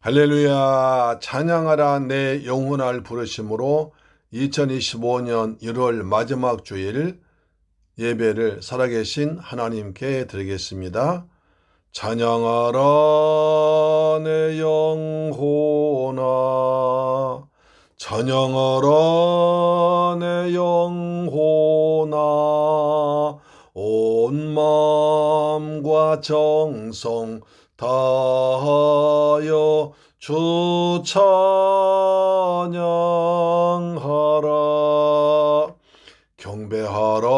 할렐루야. 찬양하라 내 영혼을 부르심으로 2025년 1월 마지막 주일 예배를 살아계신 하나님께 드리겠습니다. 찬양하라 내 영혼아, 찬양하라 내 영혼아, 온 마음과 정성 다하여 주 찬양하라. 경배하라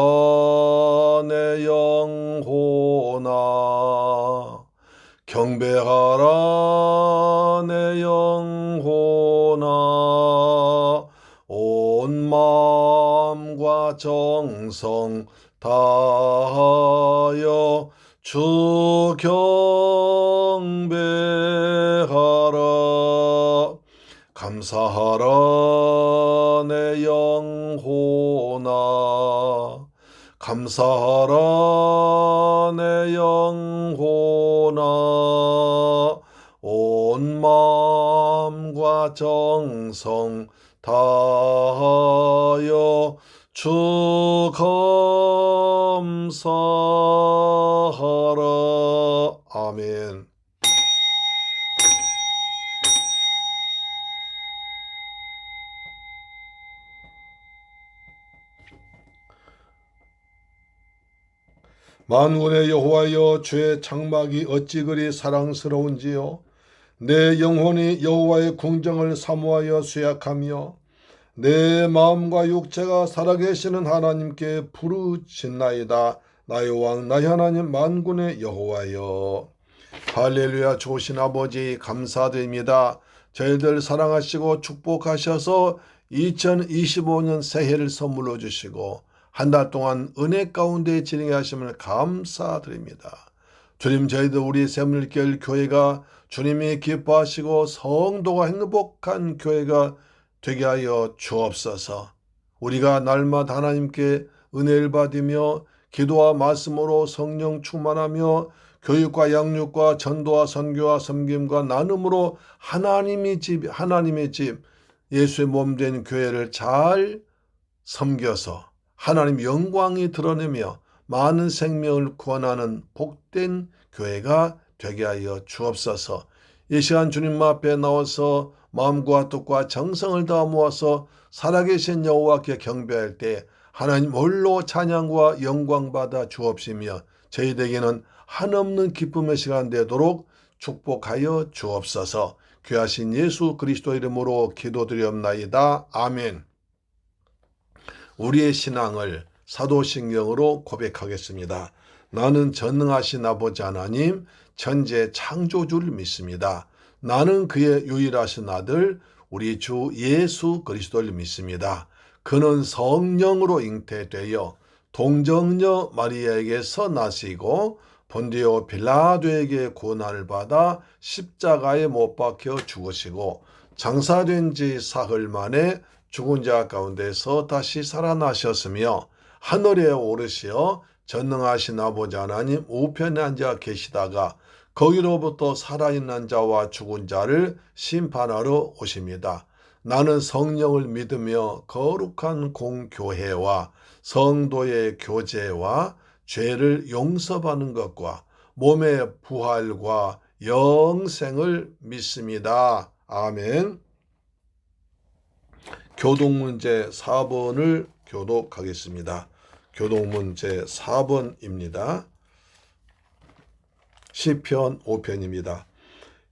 내 영혼아, 경배하라 내 영혼아, 온 마음과 정성 다하여 주 경배하라. 감사하라 내 영혼아, 감사하라 내 영혼아, 온 마음과 정성 다하여 주 감사하라. 아멘. 만군의 여호와여, 주의 장막이 어찌 그리 사랑스러운지요. 내 영혼이 여호와의 궁정을 사모하여 수약하며 내 마음과 육체가 살아계시는 하나님께 부르짖나이다. 나의 왕 나의 하나님 만군의 여호와여. 할렐루야. 좋으신 아버지 감사드립니다. 저희들 사랑하시고 축복하셔서 2025년 새해를 선물로 주시고 한 달 동안 은혜 가운데 진행해 하심을 감사드립니다. 주님, 저희들 우리 샘물길 교회가 주님이 기뻐하시고 성도가 행복한 교회가 되게 하여 주옵소서. 우리가 날마다 하나님께 은혜를 받으며 기도와 말씀으로 성령 충만하며 교육과 양육과 전도와 선교와 섬김과 나눔으로 하나님의 집 예수의 몸된 교회를 잘 섬겨서 하나님 영광이 드러내며 많은 생명을 구원하는 복된 교회가 되게 하여 주옵소서. 이 시간 주님 앞에 나와서 마음과 뜻과 정성을 다하 모아서 살아계신 여호와께 경배할 때 하나님 홀로 찬양과 영광 받아 주옵시며 저희에게는 한없는 기쁨의 시간 되도록 축복하여 주옵소서. 귀하신 예수 그리스도 이름으로 기도드리옵나이다. 아멘. 우리의 신앙을 사도신경으로 고백하겠습니다. 나는 전능하신 아버지 하나님 천지의 창조주를 믿습니다. 나는 그의 유일하신 아들 우리 주 예수 그리스도를 믿습니다. 그는 성령으로 잉태되어 동정녀 마리아에게서 나시고 본디오 빌라도에게 고난을 받아 십자가에 못 박혀 죽으시고 장사된 지 사흘 만에 죽은 자 가운데서 다시 살아나셨으며 하늘에 오르시어 전능하신 아버지 하나님 우편에 앉아 계시다가 거기로부터 살아있는 자와 죽은 자를 심판하러 오십니다. 나는 성령을 믿으며 거룩한 공교회와 성도의 교제와 죄를 용서받는 것과 몸의 부활과 영생을 믿습니다. 아멘. 교독문제 4번을 교독하겠습니다. 교독문제 4번입니다. 시편 5편입니다.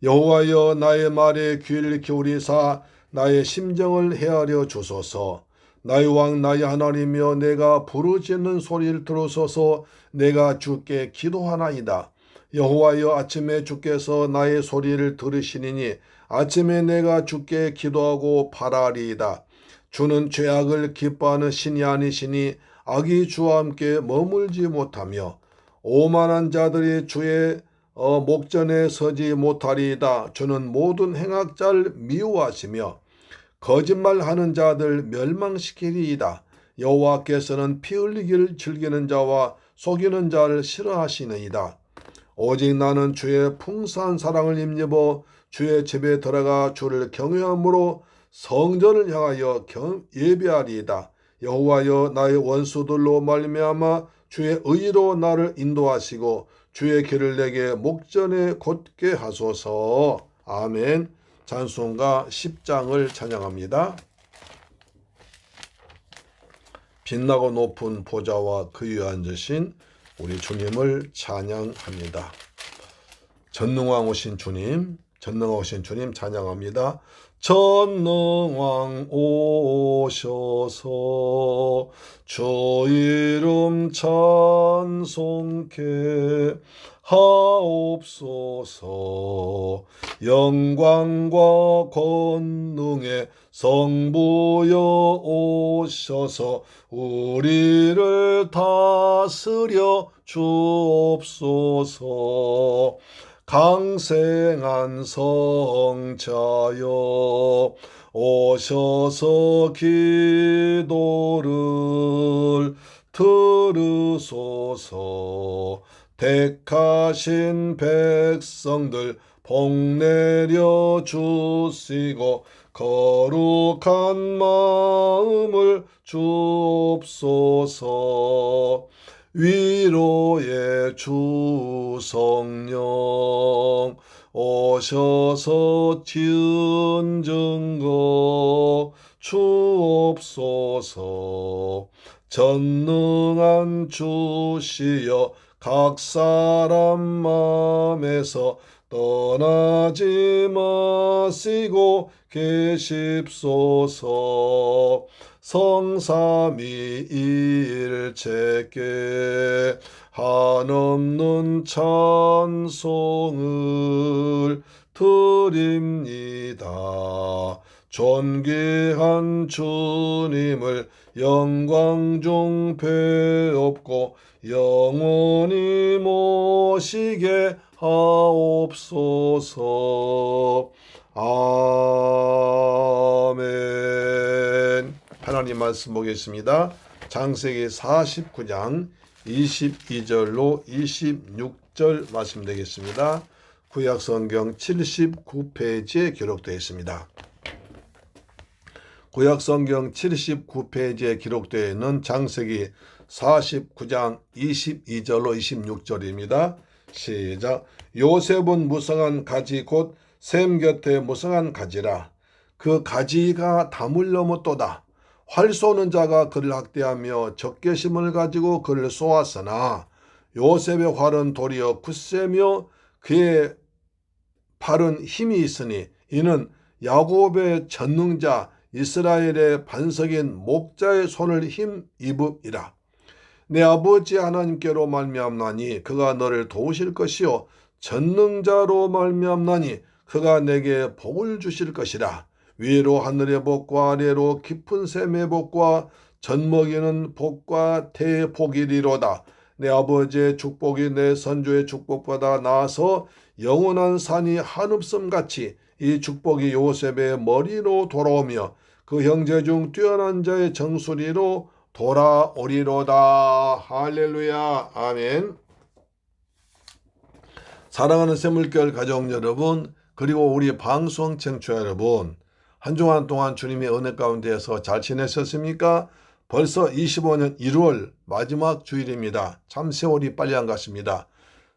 여호와여, 나의 말에 귀를 기울이사 나의 심정을 헤아려 주소서. 나의 왕 나의 하나님이여, 내가 부르짖는 소리를 들으소서. 내가 주께 기도하나이다. 여호와여, 아침에 주께서 나의 소리를 들으시니니 아침에 내가 주께 기도하고 바라리이다. 주는 죄악을 기뻐하는 신이 아니시니 악이 주와 함께 머물지 못하며 오만한 자들이 주의 목전에 서지 못하리이다. 주는 모든 행악자를 미워하시며 거짓말하는 자들 멸망시키리이다. 여호와께서는 피 흘리기를 즐기는 자와 속이는 자를 싫어하시느이다. 오직 나는 주의 풍성한 사랑을 힘입어 주의 집에 들어가 주를 경외함으로 성전을 향하여 예배하리이다. 여호와여, 나의 원수들로 말미암아 주의 의로 나를 인도하시고 주의 길을 내게 목전에 곧게 하소서. 아멘. 찬송가 10장을 찬양합니다. 빛나고 높은 보좌와 그 위에 앉으신 우리 주님을 찬양합니다. 전능왕 오신 주님, 전능왕 오신 주님 찬양합니다. 전능왕 오셔서 주 이름 찬송케 하옵소서. 영광과 권능의 성부여 오셔서 우리를 다스려 주옵소서. 강생한 성자여 오셔서 기도를 들으소서. 택하신 백성들 복 내려 주시고 거룩한 마음을 주옵소서. 위로의 주 성령 오셔서 지은 증거 주옵소서. 전능한 주시여 각 사람 마음에서 떠나지 마시고 계십소서. 성삼위일체께 한없는 찬송을 드립니다. 존귀한 주님을 영광 중 배옵고 영원히 모시게 하옵소서. 아멘. 하나님 말씀 보겠습니다. 창세기 49장 22절로 26절 말씀 되겠습니다. 구약성경 79페이지에 기록되어 있습니다. 구약성경 79페이지에 기록되어 있는 창세기 49장 22절로 26절입니다. 시작. 요셉은 무성한 가지 곧 셈 곁에 무성한 가지라. 그 가지가 담을 넘었도다. 활 쏘는 자가 그를 학대하며 적개심을 가지고 그를 쏘았으나 요셉의 활은 도리어 굳세며 그의 팔은 힘이 있으니 이는 야곱의 전능자 이스라엘의 반석인 목자의 손을 힘입음이라. 내 아버지 하나님께로 말미암나니 그가 너를 도우실 것이요 전능자로 말미암나니 그가 내게 복을 주실 것이라. 위로 하늘의 복과 아래로 깊은 샘의 복과 젖먹이는 복과 대복이리로다. 내 아버지의 축복이 내 선조의 축복보다 나아서 영원한 산이 한없음같이 이 축복이 요셉의 머리로 돌아오며 그 형제 중 뛰어난 자의 정수리로 돌아오리로다. 할렐루야. 아멘. 사랑하는 샘물결 가족 여러분, 그리고 우리 방송 청취자 여러분, 한 주간 동안 주님의 은혜 가운데에서 잘 지내셨습니까? 벌써 25년 1월 마지막 주일입니다. 참 세월이 빨리 안 갔습니다.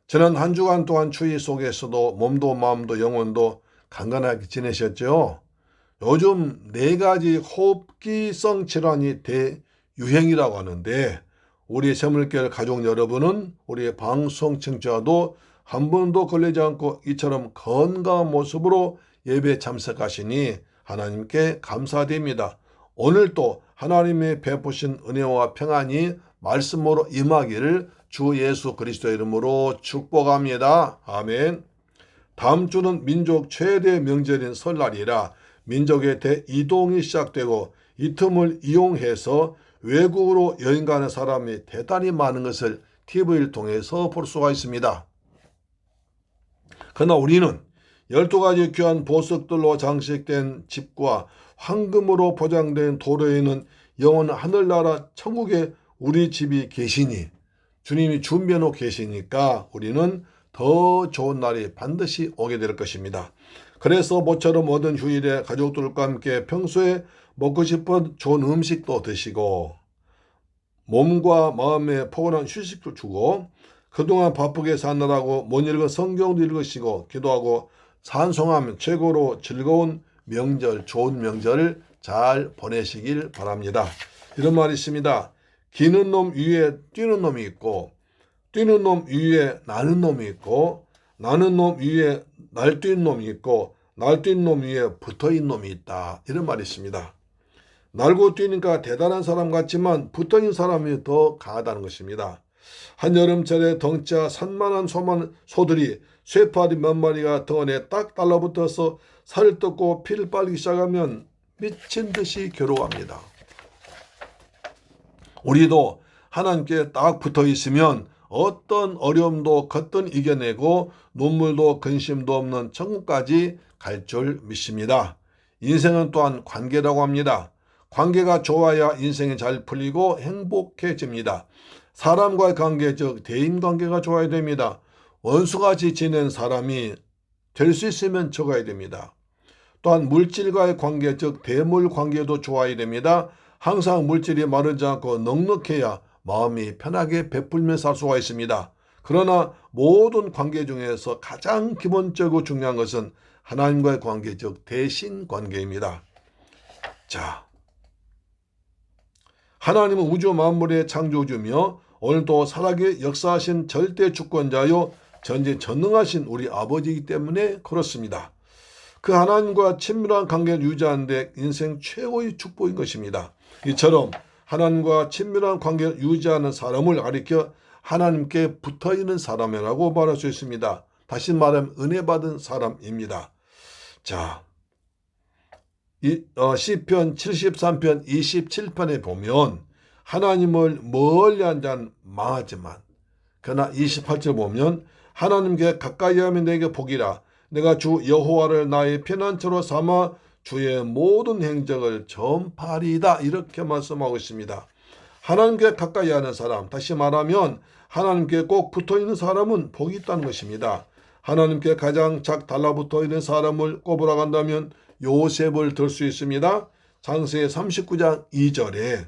저는 한 주간 동안 추위 속에서도 몸도 마음도 영혼도 강건하게 지내셨죠? 요즘 4가지 호흡기성 질환이 대유행이라고 하는데 우리 샘물결 가족 여러분은 우리 방송 청취자도 한 번도 걸리지 않고 이처럼 건강한 모습으로 예배에 참석하시니 하나님께 감사드립니다. 오늘도 하나님의 베푸신 은혜와 평안이 말씀으로 임하기를 주 예수 그리스도의 이름으로 축복합니다. 아멘. 다음 주는 민족 최대 명절인 설날이라 민족의 대이동이 시작되고 이 틈을 이용해서 외국으로 여행 가는 사람이 대단히 많은 것을 TV를 통해서 볼 수가 있습니다. 그러나 우리는 12가지 귀한 보석들로 장식된 집과 황금으로 포장된 도로에는 영원한 하늘나라 천국에 우리 집이 계시니 주님이 준비해 놓고 계시니까 우리는 더 좋은 날이 반드시 오게 될 것입니다. 그래서 모처럼 얻은 휴일에 가족들과 함께 평소에 먹고 싶은 좋은 음식도 드시고 몸과 마음에 포근한 휴식도 주고 그동안 바쁘게 사느라고 못 읽은 성경도 읽으시고 기도하고 찬송하면 최고로 즐거운 명절, 좋은 명절을 잘 보내시길 바랍니다. 이런 말이 있습니다. 기는 놈 위에 뛰는 놈이 있고 뛰는 놈 위에 나는 놈이 있고 나는 놈 위에 날뛴 놈이 있고 날뛴 놈 위에 붙어있는 놈이 있다. 이런 말이 있습니다. 날고 뛰니까 대단한 사람 같지만 붙어있는 사람이 더 강하다는 것입니다. 한여름철에 덩치와 산만한 소들이 쇠파리 몇 마리가 덩어리에 딱 달라붙어서 살을 뜯고 피를 빨기 시작하면 미친 듯이 괴로워합니다. 우리도 하나님께 딱 붙어 있으면 어떤 어려움도 거뜬 이겨내고 눈물도 근심도 없는 천국까지 갈 줄 믿습니다. 인생은 또한 관계라고 합니다. 관계가 좋아야 인생이 잘 풀리고 행복해집니다. 사람과의 관계, 즉 대인관계가 좋아야 됩니다. 원수같이 지낸 사람이 될 수 있으면 적어야 됩니다. 또한 물질과의 관계, 즉 대물 관계도 좋아야 됩니다. 항상 물질이 마르지 않고 넉넉해야 마음이 편하게 베풀며 살 수가 있습니다. 그러나 모든 관계 중에서 가장 기본적이고 중요한 것은 하나님과의 관계, 즉 대신 관계입니다. 자, 하나님은 우주 만물의 창조주며 오늘도 살아계 역사하신 절대 주권자요 전지전능하신 우리 아버지이기 때문에 그렇습니다. 그 하나님과 친밀한 관계를 유지하는 데 인생 최고의 축복인 것입니다. 이처럼 하나님과 친밀한 관계를 유지하는 사람을 가리켜 하나님께 붙어있는 사람이라고 말할 수 있습니다. 다시 말하면 은혜 받은 사람입니다. 자, 시편 73편 27편에 보면 하나님을 멀리한 자는 망하지만 그러나 28절 보면 하나님께 가까이 하면 내게 복이라 내가 주 여호와를 나의 피난처로 삼아 주의 모든 행적을 전파리이다 이렇게 말씀하고 있습니다. 하나님께 가까이 하는 사람, 다시 말하면 하나님께 꼭 붙어있는 사람은 복이 있다는 것입니다. 하나님께 가장 착 달라붙어 있는 사람을 꼽으라 한다면 요셉을 들 수 있습니다. 창세기 39장 2절에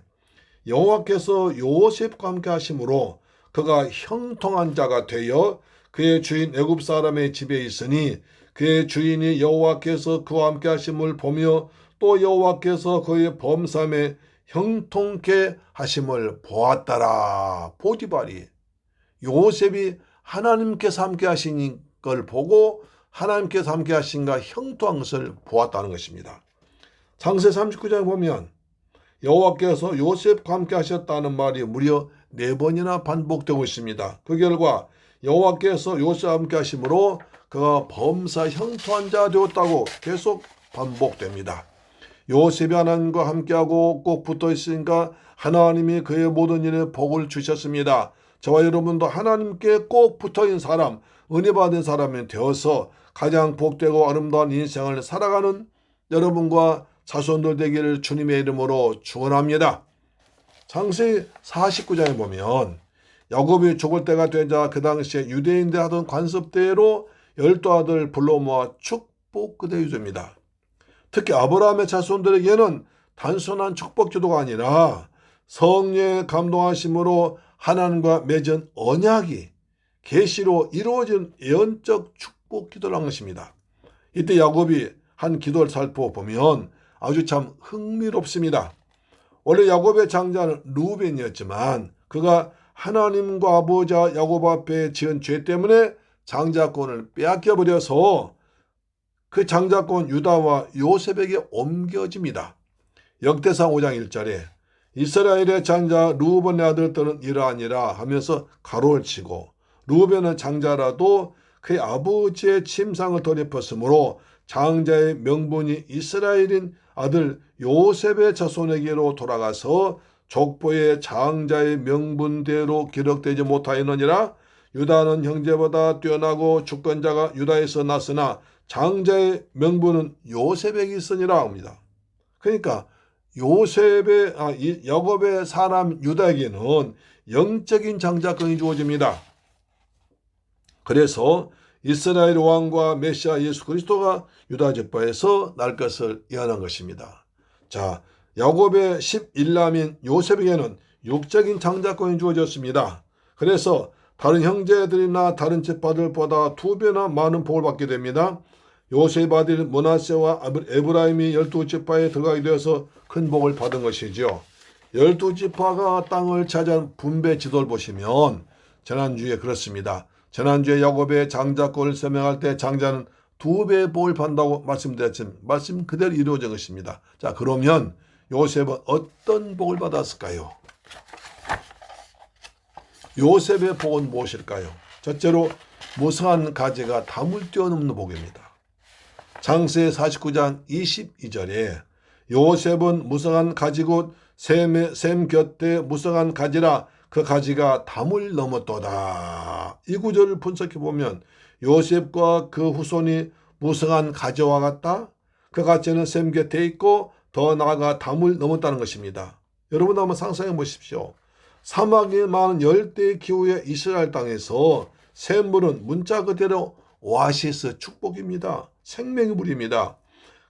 여호와께서 요셉과 함께 하심으로 그가 형통한 자가 되어 그의 주인 애굽 사람의 집에 있으니 그의 주인이 여호와께서 그와 함께 하심을 보며 또 여호와께서 그의 범삼에 형통케 하심을 보았더라. 보디발이 요셉이 하나님께서 함께 하신 걸 보고 하나님께서 함께 하신가 형통한 것을 보았다는 것입니다. 창세기 39장에 보면 여호와께서 요셉과 함께 하셨다는 말이 무려 4번이나 반복되고 있습니다. 그 결과 여호와께서 요셉과 함께 하심으로 그가 범사 형통한 자가 되었다고 계속 반복됩니다. 요셉이 하나님과 함께하고 꼭 붙어 있으니까 하나님이 그의 모든 일에 복을 주셨습니다. 저와 여러분도 하나님께 꼭 붙어 있는 사람, 은혜 받은 사람이 되어서 가장 복되고 아름다운 인생을 살아가는 여러분과 자손들 되기를 주님의 이름으로 축원합니다. 창세기 49장에 보면 야곱이 죽을 때가 되자 그 당시에 유대인들 하던 관습대로 12아들 불러 모아 축복 그대로 줍니다. 특히 아브라함의 자손들에게는 단순한 축복 기도가 아니라 성령의 감동하심으로 하나님과 맺은 언약이 계시로 이루어진 예언적 축복 기도를 한 것입니다. 이때 야곱이 한 기도를 살펴보면 아주 참 흥미롭습니다. 원래 야곱의 장자는 루벤이었지만 그가 하나님과 아버지 야곱 앞에 지은 죄 때문에 장자권을 빼앗겨버려서 그 장자권 유다와 요셉에게 옮겨집니다. 역대상 5장 1절에 이스라엘의 장자 루벤의 아들들은 이러하니라 하면서 가로를 치고 루벤은 장자라도 그의 아버지의 침상을 돌입했으므로 장자의 명분이 이스라엘인 아들 요셉의 자손에게로 돌아가서 족보의 장자의 명분대로 기록되지 못하였느니라. 유다는 형제보다 뛰어나고 주권자가 유다에서 났으나 장자의 명분은 요셉에게 있으니라 합니다. 그러니까 야곱의 사람 유다에게는 영적인 장자권이 주어집니다. 그래서 이스라엘 왕과 메시아 예수 그리스도가 유다 지파에서 날 것을 예언한 것입니다. 자, 야곱의 11남인 요셉에게는 육적인 장자권이 주어졌습니다. 그래서 다른 형제들이나 다른 지파들보다 2배나 많은 복을 받게 됩니다. 요셉 아들 므낫세와 에브라임이 12지파에 들어가게 되어서 큰 복을 받은 것이죠. 12지파가 땅을 차지한 분배 지도를 보시면 지난주에 그렇습니다. 지난주에 야곱의 장자권을 설명할 때 장자는 2배의 복을 받는다고 말씀드렸지만 말씀 그대로 이루어진 것입니다. 자, 그러면 요셉은 어떤 복을 받았을까요? 요셉의 복은 무엇일까요? 첫째로 무성한 가지가 담을 뛰어넘는 복입니다. 창세 49장 22절에 요셉은 무성한 가지곧 셈 곁에 무성한 가지라 그 가지가 담을 넘었도다. 이 구절을 분석해 보면 요셉과 그 후손이 무성한 가지와 같다. 그 가지는 셈 곁에 있고 더 나아가 담을 넘었다는 것입니다. 여러분 한번 상상해 보십시오. 사막이 많은 열대 기후의 이스라엘 땅에서 샘물은 문자 그대로 오아시스 축복입니다. 생명의 물입니다.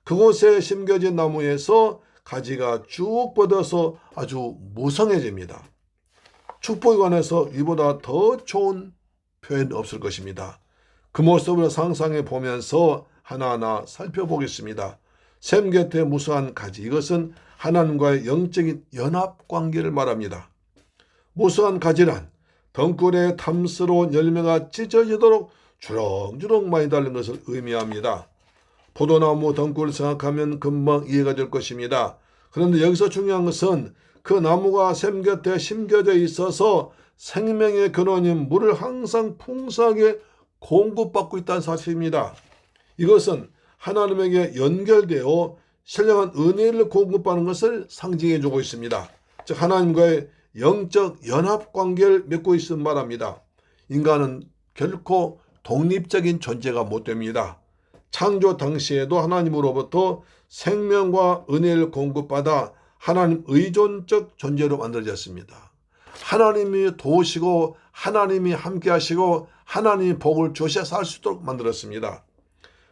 그곳에 심겨진 나무에서 가지가 쭉 뻗어서 아주 무성해집니다. 축복에 관해서 이보다 더 좋은 표현 없을 것입니다. 그 모습을 상상해 보면서 하나하나 살펴보겠습니다. 샘 곁에 무성한 가지, 이것은 하나님과의 영적인 연합관계를 말합니다. 무성한 가지란 덩굴에 탐스러운 열매가 찢어지도록 주렁주렁 많이 달린 것을 의미합니다. 포도나무 덩굴을 생각하면 금방 이해가 될 것입니다. 그런데 여기서 중요한 것은 그 나무가 샘 곁에 심겨져 있어서 생명의 근원인 물을 항상 풍성하게 공급받고 있다는 사실입니다. 이것은 하나님에게 연결되어 신령한 은혜를 공급하는 것을 상징해 주고 있습니다. 즉 하나님과의 영적 연합관계를 맺고 있음 말합니다. 인간은 결코 독립적인 존재가 못 됩니다. 창조 당시에도 하나님으로부터 생명과 은혜를 공급받아 하나님 의존적 존재로 만들어졌습니다. 하나님이 도우시고 하나님이 함께 하시고 하나님이 복을 주셔 살 수 있도록 만들었습니다.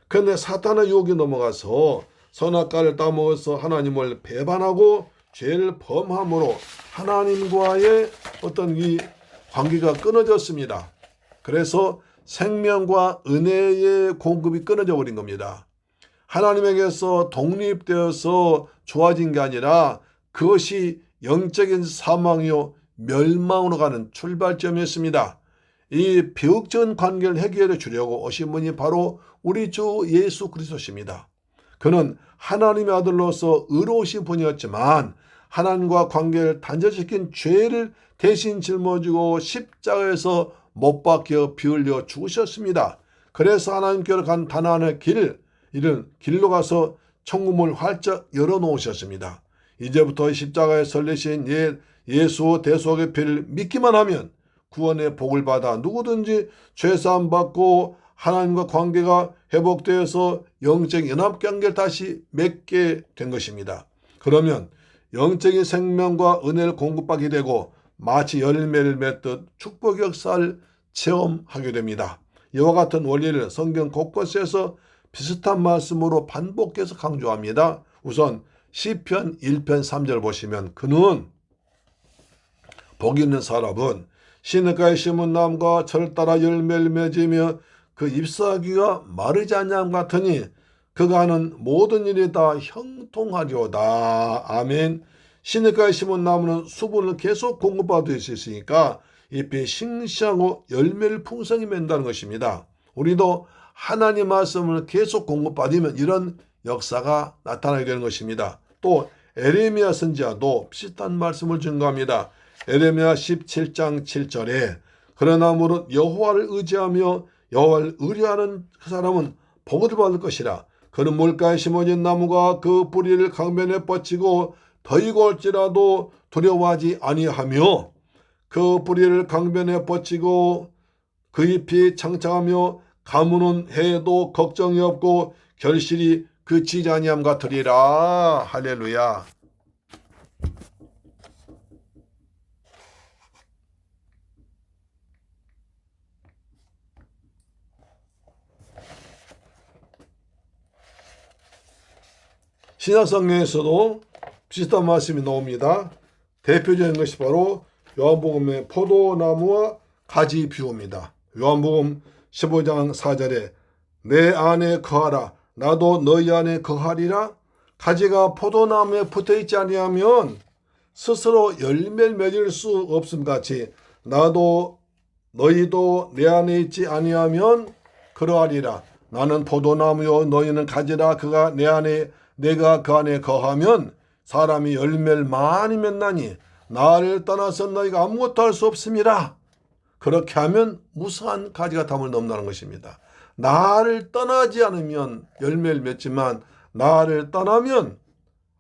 그런데 사탄의 유혹에 넘어가서 선악과를 따먹어서 하나님을 배반하고 죄를 범함으로 하나님과의 어떤 이 관계가 끊어졌습니다. 그래서 생명과 은혜의 공급이 끊어져 버린 겁니다. 하나님에게서 독립되어서 좋아진 게 아니라 그것이 영적인 사망이요 멸망으로 가는 출발점이었습니다. 이 비극적인 관계를 해결해 주려고 오신 분이 바로 우리 주 예수 그리스도십니다. 그는 하나님의 아들로서 의로우신 분이었지만 하나님과 관계를 단절시킨 죄를 대신 짊어지고 십자가에서 못 박혀 피 흘려 죽으셨습니다. 그래서 하나님께로 간 단안의 이런 길로 가서 천국문을 활짝 열어놓으셨습니다. 이제부터 십자가에 설리신 예수 대속의 피를 믿기만 하면 구원의 복을 받아 누구든지 죄사함 받고 하나님과 관계가 회복되어서 영적 연합관계를 다시 맺게 된 것입니다. 그러면 영적인 생명과 은혜를 공급받게 되고 마치 열매를 맺듯 축복 역사를 체험하게 됩니다. 이와 같은 원리를 성경 곳곳에서 비슷한 말씀으로 반복해서 강조합니다. 우선 시편 1편 3절 보시면 그는 복 있는 사람은 시냇가에 심은 나무가 철 따라 열매를 맺으며 그 잎사귀가 마르지 않냐함 같으니 그가 하는 모든 일이 다 형통하리로다. 아멘. 시냇가에 심은 나무는 수분을 계속 공급받을 수 있으니까 잎이 싱싱하고 열매를 풍성히 맺는다는 것입니다. 우리도 하나님 말씀을 계속 공급받으면 이런 역사가 나타나게 되는 것입니다. 또 에레미야 선지자도 비슷한 말씀을 증거합니다. 에레미야 17장 7절에 그러나 무릇 여호와를 의지하며 여호와를 의뢰하는 그 사람은 복을 받을 것이라. 그는 물가에 심어진 나무가 그 뿌리를 강변에 뻗치고 더위가 올지라도 두려워하지 아니하며 그 뿌리를 강변에 뻗치고 그 잎이 창창하며 가무는 해도 걱정이 없고 결실이 그치지 아니함 같으리라. 할렐루야. 신약성경에서도 비슷한 말씀이 나옵니다. 대표적인 것이 바로 요한복음의 포도나무와 가지 비유입니다. 요한복음 15장 4절에 내 안에 거하라 나도 너희 안에 거하리라. 가지가 포도나무에 붙어있지 아니하면 스스로 열매를 맺을 수 없음 같이 나도 너희도 내 안에 있지 아니하면 그러하리라. 나는 포도나무요 너희는 가지라. 그가 내 안에 내가 그 안에 거하면 사람이 열매를 많이 맺나니 나를 떠나서 너희가 아무것도 할 수 없음이라. 그렇게 하면 무성한 가지가 담을 넘나는 것입니다. 나를 떠나지 않으면 열매를 맺지만 나를 떠나면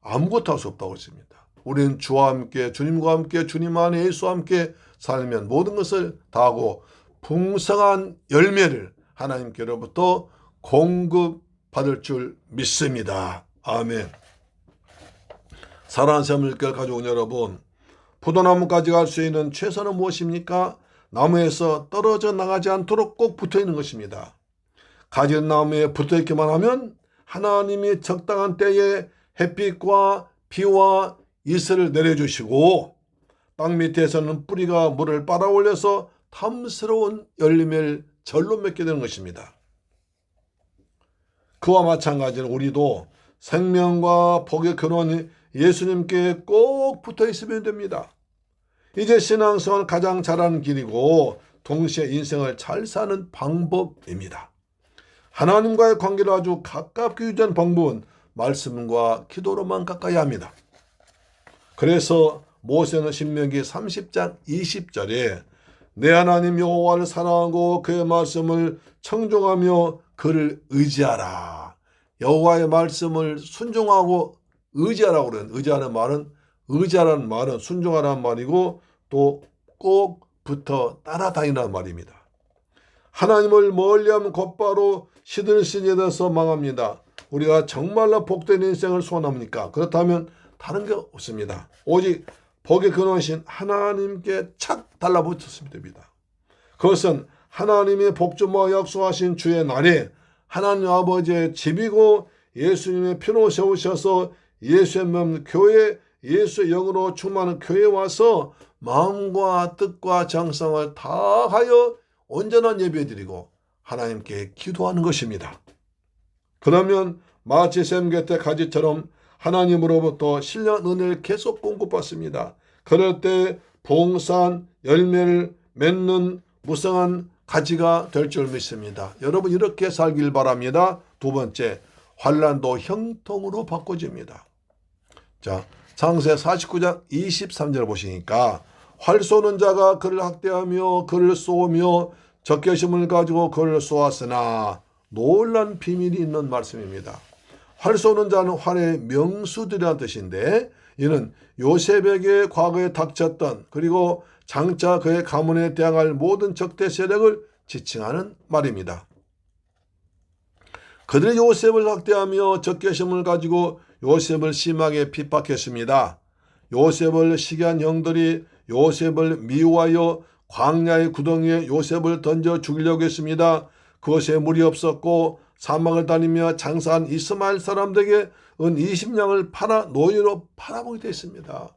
아무것도 할 수 없다고 했습니다. 우리는 주와 함께 주님과 함께 주님 안에 예수와 함께 살면 모든 것을 다하고 풍성한 열매를 하나님께로부터 공급받을 줄 믿습니다. 아멘. 사랑하는 새물결 가족 여러분, 포도나무까지 갈 수 있는 최선은 무엇입니까? 나무에서 떨어져 나가지 않도록 꼭 붙어있는 것입니다. 가지는 나무에 붙어있기만 하면 하나님이 적당한 때에 햇빛과 비와 이슬을 내려주시고 땅 밑에서는 뿌리가 물을 빨아올려서 탐스러운 열매를 절로 맺게 되는 것입니다. 그와 마찬가지로 우리도 생명과 복의 근원 예수님께 꼭 붙어 있으면 됩니다. 이제 신앙생활 가장 잘하는 길이고 동시에 인생을 잘 사는 방법입니다. 하나님과의 관계를 아주 가깝게 유지하는 방법은 말씀과 기도로만 가까이 합니다. 그래서 모세는 신명기 30장 20절에 내 하나님 여호와를 사랑하고 그의 말씀을 청종하며 그를 의지하라. 여호와의 말씀을 순종하고 의지하라고 그래요. 의지하라는 말은 순종하라는 말이고 또 꼭 붙어 따라다니라는 말입니다. 하나님을 멀리하면 곧바로 시들시들이 돼서 망합니다. 우리가 정말로 복된 인생을 소원합니까? 그렇다면 다른 게 없습니다. 오직 복의 근원이신 하나님께 착 달라붙었으면 됩니다. 그것은 하나님의 복주마 약속하신 주의 날에 하나님 아버지의 집이고 예수님의 피로 세우셔서 예수의 몸 교회, 예수의 영으로 충만한 교회에 와서 마음과 뜻과 정성을 다하여 온전한 예배드리고 하나님께 기도하는 것입니다. 그러면 마치 샘 곁에 가지처럼 하나님으로부터 신령 은혜를 계속 공급받습니다. 그럴 때 봉산 열매를 맺는 무성한 가지가 될 줄 믿습니다. 여러분 이렇게 살길 바랍니다. 두 번째, 환난도 형통으로 바꿔집니다. 자, 창세 49장 23절 보시니까 활 쏘는 자가 그를 학대하며 그를 쏘며 적개심을 가지고 그를 쏘았으나 놀란 비밀이 있는 말씀입니다. 활 쏘는 자는 활의 명수들이라는 뜻인데 이는 요셉에게 과거에 닥쳤던 그리고 장차 그의 가문에 대항할 모든 적대 세력을 지칭하는 말입니다. 그들이 요셉을 학대하며 적개심을 가지고 요셉을 심하게 핍박했습니다. 요셉을 시기한 형들이 요셉을 미워하여 광야의 구덩이에 요셉을 던져 죽이려고 했습니다. 그것에 물이 없었고 사막을 다니며 장사한 이스마엘 사람들에게 은 20냥을 팔아 노예로 팔아보게 됐습니다.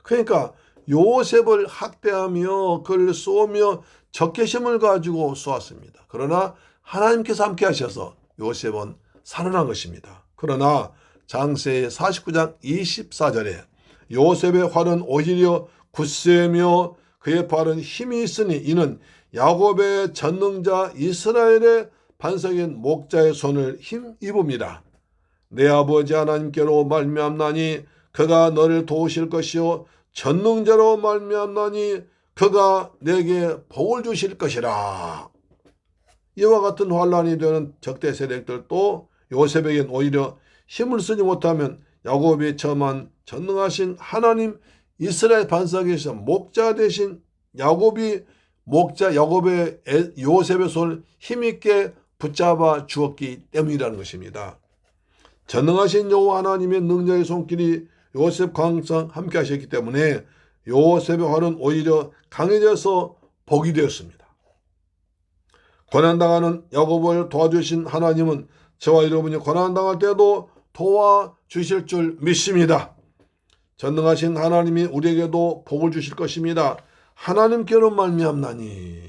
그러니까 요셉을 학대하며 그를 쏘며 적개심을 가지고 쏘았습니다. 그러나 하나님께서 함께 하셔서 요셉은 살아난 것입니다. 그러나 창세 49장 24절에 요셉의 활은 오히려 굳세며 그의 발은 힘이 있으니 이는 야곱의 전능자 이스라엘의 반석인 목자의 손을 힘입음이라. 내 아버지 하나님께로 말미암나니 그가 너를 도우실 것이요 전능자로 말미암나니 그가 내게 복을 주실 것이라. 이와 같은 환난이 되는 적대 세력들도 요셉에겐 오히려 힘을 쓰지 못하면 야곱이 처음한 전능하신 하나님 이스라엘 반석에서 목자 대신 야곱의 요셉의 손을 힘있게 붙잡아 주었기 때문이라는 것입니다. 전능하신 여호와 하나님의 능력의 손길이 요셉과 항상 함께 하셨기 때문에 요셉의 활은 오히려 강해져서 복이 되었습니다. 고난당하는 야곱을 도와주신 하나님은 저와 여러분이 고난당할 때도 도와주실 줄 믿습니다. 전능하신 하나님이 우리에게도 복을 주실 것입니다. 하나님께로 말미암나니,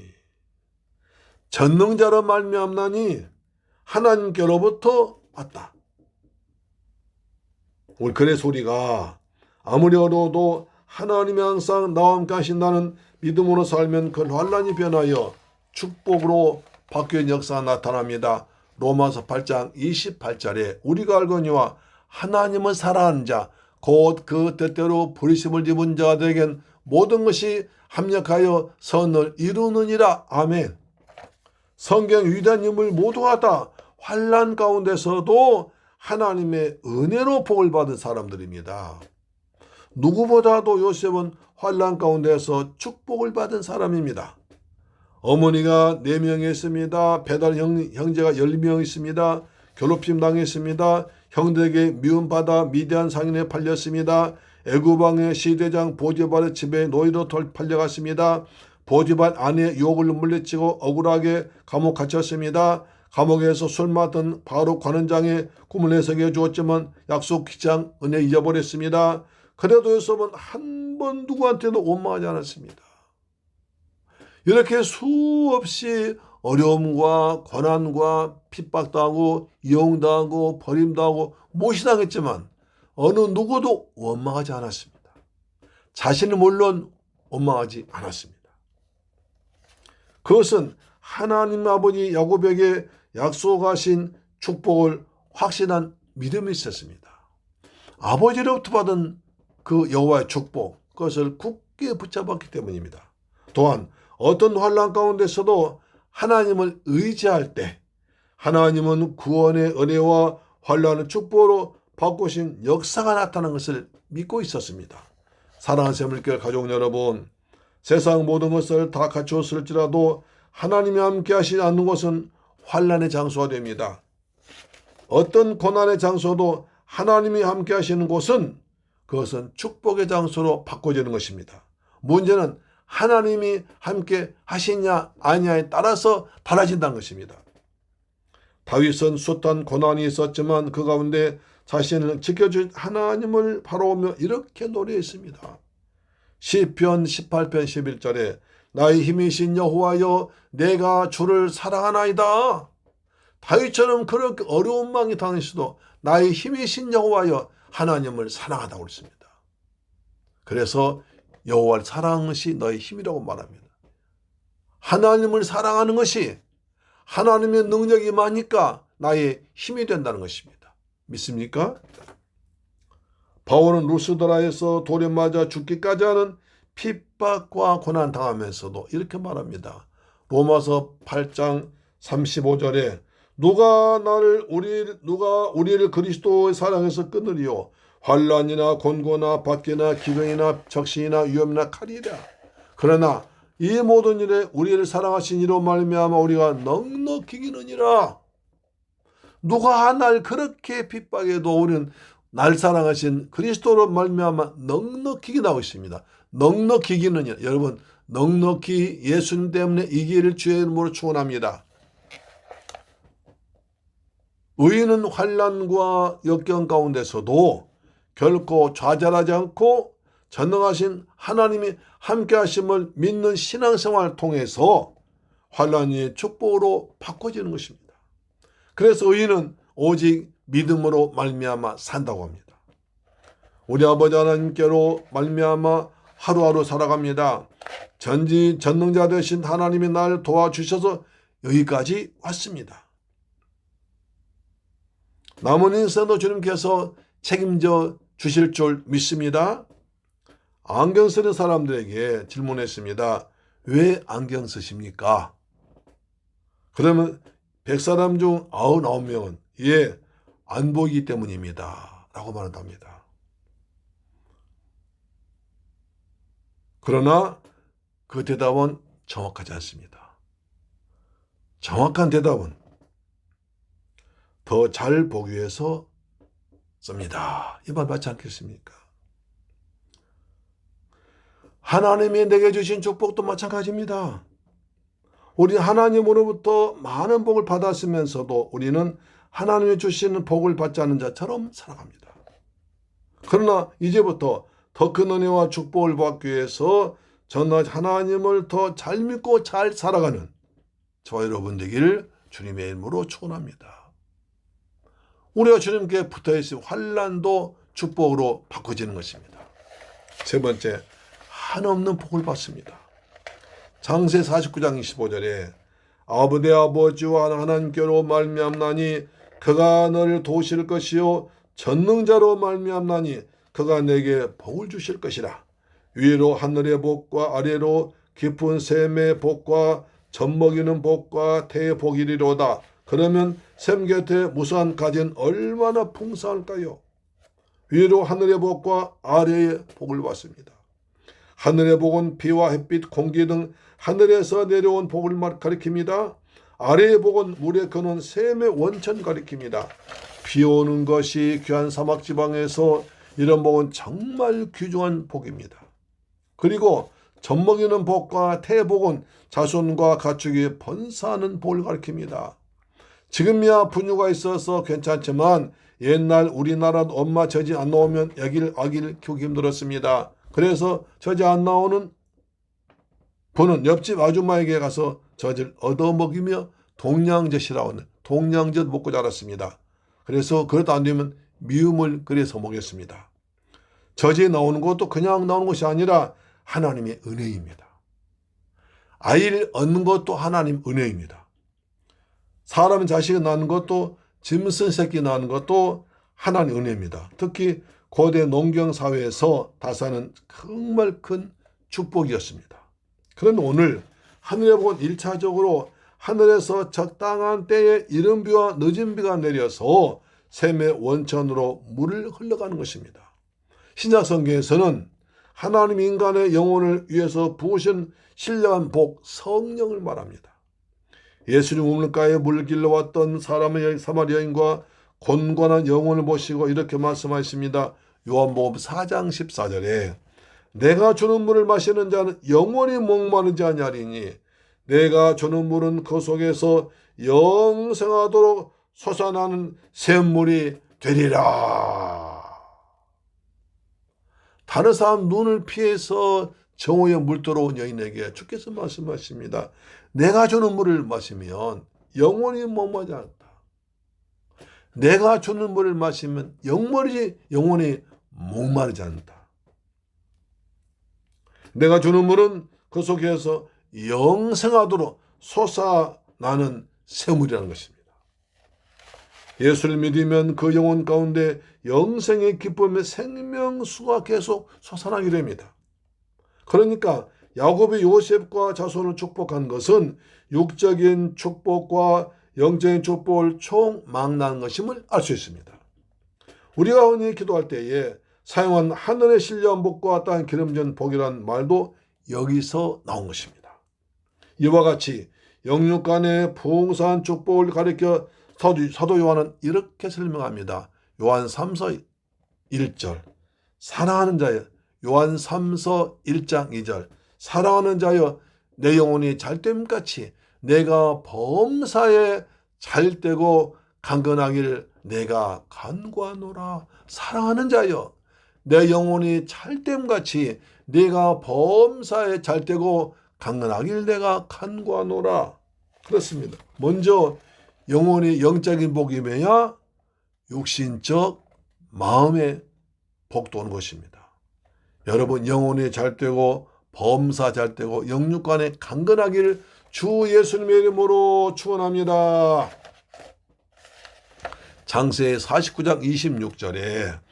전능자로 말미암나니 하나님께로부터 왔다. 우리 그래서 우리가 아무리 어려워도 하나님이 항상 나와 함께 하신다는 믿음으로 살면 그 환난이 변하여 축복으로 바뀌는 역사가 나타납니다. 로마서 8장 28절에 우리가 알거니와 하나님을 사랑하는 자 곧 그 뜻대로 부르심을 입은 자들에겐 모든 것이 합력하여 선을 이루느니라. 아멘. 성경 위대한 인물 모두가 다 환난 가운데서도 하나님의 은혜로 복을 받은 사람들입니다. 누구보다도 요셉은 환난 가운데서 축복을 받은 사람입니다. 어머니가 4명이 있습니다. 배달 형제가 10명 있습니다. 괴롭힘 당했습니다. 형들에게 미움받아 미디안 상인에 팔렸습니다. 애굽 왕의 시대장 보디발의 집에 노예로 팔려갔습니다. 보디발 아내의 유혹을 물리치고 억울하게 감옥 갇혔습니다. 감옥에서 술 맡은 바로 관원장의 꿈을 해석해 주었지만 약속 기장 은혜 잊어버렸습니다. 그래도 요셉은 한 번 누구한테도 원망하지 않았습니다. 이렇게 수없이 어려움과 고난과 핍박당하고 이용당하고 버림당하고 모시당했지만 어느 누구도 원망하지 않았습니다. 자신은 물론 원망하지 않았습니다. 그것은 하나님 아버지 야곱에게 약속하신 축복을 확신한 믿음이 있었습니다. 아버지로부터 받은 그 여호와의 축복, 그것을 굳게 붙잡았기 때문입니다. 또한 어떤 환난 가운데서도 하나님을 의지할 때 하나님은 구원의 은혜와 환난을 축복으로 바꾸신 역사가 나타난 것을 믿고 있었습니다. 사랑하는 새물교회 가족 여러분, 세상 모든 것을 다 갖추었을지라도 하나님이 함께 하시지 않는 것은 환난의 장소가 됩니다. 어떤 고난의 장소도 하나님이 함께 하시는 곳은 그것은 축복의 장소로 바꿔지는 것입니다. 문제는 하나님이 함께 하시냐 아니냐에 따라서 달라진다는 것입니다. 다윗은 숱한 고난이 있었지만 그 가운데 자신을 지켜준 하나님을 바라보며 이렇게 노래했습니다. 시편 18편 11절에 나의 힘이신 여호와여 내가 주를 사랑하나이다. 다윗처럼 그렇게 어려운 망이 당했어도 나의 힘이신 여호와여 하나님을 사랑하다고 했습니다. 그래서 여호와를 사랑하는 것이 너의 힘이라고 말합니다. 하나님을 사랑하는 것이 하나님의 능력이 많으니까 나의 힘이 된다는 것입니다. 믿습니까? 바울은 루스드라에서 돌에 맞아 죽기까지 하는 핍박과 고난 당하면서도 이렇게 말합니다. 로마서 8장 35절에 누가 우리를 그리스도의 사랑에서 끊으리요 환난이나 곤고나 박해나 기근이나 적신이나 위험이나 칼이라. 그러나 이 모든 일에 우리를 사랑하신 이로 말미암아 우리가 넉넉히 이기느니라. 누가 날 그렇게 핍박해도 우리는 날 사랑하신 그리스도로 말미암아 넉넉히 이긴다고 있습니다. 넉넉히 이기느니라. 여러분, 넉넉히 예수님 때문에 이기를 주의 이름으로 축원합니다. 의인은 환난과 역경 가운데서도 결코 좌절하지 않고 전능하신 하나님이 함께 하심을 믿는 신앙생활을 통해서 환난이 축복으로 바꿔지는 것입니다. 그래서 의인은 오직 믿음으로 말미암아 산다고 합니다. 우리 아버지 하나님께로 말미암아 하루하루 살아갑니다. 전능자 되신 하나님이 날 도와주셔서 여기까지 왔습니다. 남은 인생도 주님께서 책임져 주실 줄 믿습니다. 안경 쓰는 사람들에게 질문했습니다. 왜 안경 쓰십니까? 그러면 100사람 중 99명은 안 보이기 때문입니다 라고 말한답니다. 그러나 그 대답은 정확하지 않습니다. 정확한 대답은 더 잘 보기 위해서 씁니다. 이 말 맞지 않겠습니까? 하나님이 내게 주신 축복도 마찬가지입니다. 우리 하나님으로부터 많은 복을 받았으면서도 우리는 하나님이 주시는 복을 받지 않는 자처럼 살아갑니다. 그러나 이제부터 더 큰 은혜와 축복을 받기 위해서 저는 하나님을 더 잘 믿고 잘 살아가는 저와 여러분 되기를 주님의 이름으로 축원합니다. 우리가 주님께 붙어있을 환난도 축복으로 바꿔지는 것입니다. 세 번째, 한없는 복을 받습니다. 장세 49장 25절에 내 아버지와 하나님께로 말미암나니 그가 너를 도우실 것이요 전능자로 말미암나니 그가 내게 복을 주실 것이라. 위로 하늘의 복과 아래로 깊은 샘의 복과 젖먹이는 복과 태의 복이리로다. 그러면 샘 곁에 무수한 가지는 얼마나 풍성할까요? 위로 하늘의 복과 아래의 복을 받습니다. 하늘의 복은 비와 햇빛, 공기 등 하늘에서 내려온 복을 가리킵니다. 아래의 복은 물에 거는 샘의 원천 가리킵니다. 비 오는 것이 귀한 사막지방에서 이런 복은 정말 귀중한 복입니다. 그리고 젖먹이는 복과 태의 복은 자손과 가축이 번사하는 복을 가리킵니다. 지금이야 분유가 있어서 괜찮지만 옛날 우리나라 엄마 젖이 안 나오면 아기를 키우기 힘들었습니다. 그래서 젖이 안 나오는 부는 옆집 아줌마에게 가서 젖을 얻어먹이며 동양젖이라고 하는 동양젖 먹고 자랐습니다. 그래서 그것도 안 되면 미음을 끓여서 먹였습니다. 젖이 나오는 것도 그냥 나오는 것이 아니라 하나님의 은혜입니다. 아이를 얻는 것도 하나님 은혜입니다. 사람 자식이 낳는 것도 짐승 새끼 낳는 것도 하나님 은혜입니다. 특히 고대 농경 사회에서 다사는 정말 큰 축복이었습니다. 그런데 오늘 하늘의 복은 1차적으로 하늘에서 적당한 때에 이른 비와 늦은 비가 내려서 샘의 원천으로 물을 흘러가는 것입니다. 신약 성경에서는 하나님 인간의 영혼을 위해서 부으신 신령한 복, 성령을 말합니다. 예수님 우물가에 물 길러 왔던 사마리아 여인과 곤곤한 영혼을 보시고 이렇게 말씀하십니다. 요한복음 4장 14절에 내가 주는 물을 마시는 자는 영원히 목마르지 아니하리니 내가 주는 물은 그 속에서 영생하도록 솟아나는 샘물이 되리라. 다른 사람 눈을 피해서 정오에 물 들어온 여인에게 주께서 말씀하십니다. 내가 주는 물을 마시면 영원히 목마르지 않다. 내가 주는 물을 마시면 영원히 목마르지 않다. 내가 주는 물은 그 속에서 영생하도록 솟아나는 샘물이라는 것입니다. 예수를 믿으면 그 영혼 가운데 영생의 기쁨의 생명수가 계속 솟아나게 됩니다. 그러니까 야곱이 요셉과 자손을 축복한 것은 육적인 축복과 영적인 축복을 총망라한 것임을 알 수 있습니다. 우리가 흔히 기도할 때에 사용한 하늘의 신령한 복과 땅 기름진 복이라는 말도 여기서 나온 것입니다. 이와 같이 영육간의 풍성한 축복을 가리켜 사도 요한은 이렇게 설명합니다. 요한 3서 1절 사랑하는 자여 요한 3서 1장 2절 사랑하는 자여 내 영혼이 잘됨같이 내가 범사에 잘되고 강건하기를 내가 간구하노라. 사랑하는 자여 내 영혼이 잘됨같이 내가 범사에 잘되고 강건하기를 내가 간구하노라. 그렇습니다. 먼저 영혼이 영적인 복이며야 육신적 마음의 복도 오는 것입니다. 여러분 영혼이 잘되고 범사 잘되고 영육간에 강건하기를 주 예수님의 이름으로 축원합니다. 장세 49장 26절에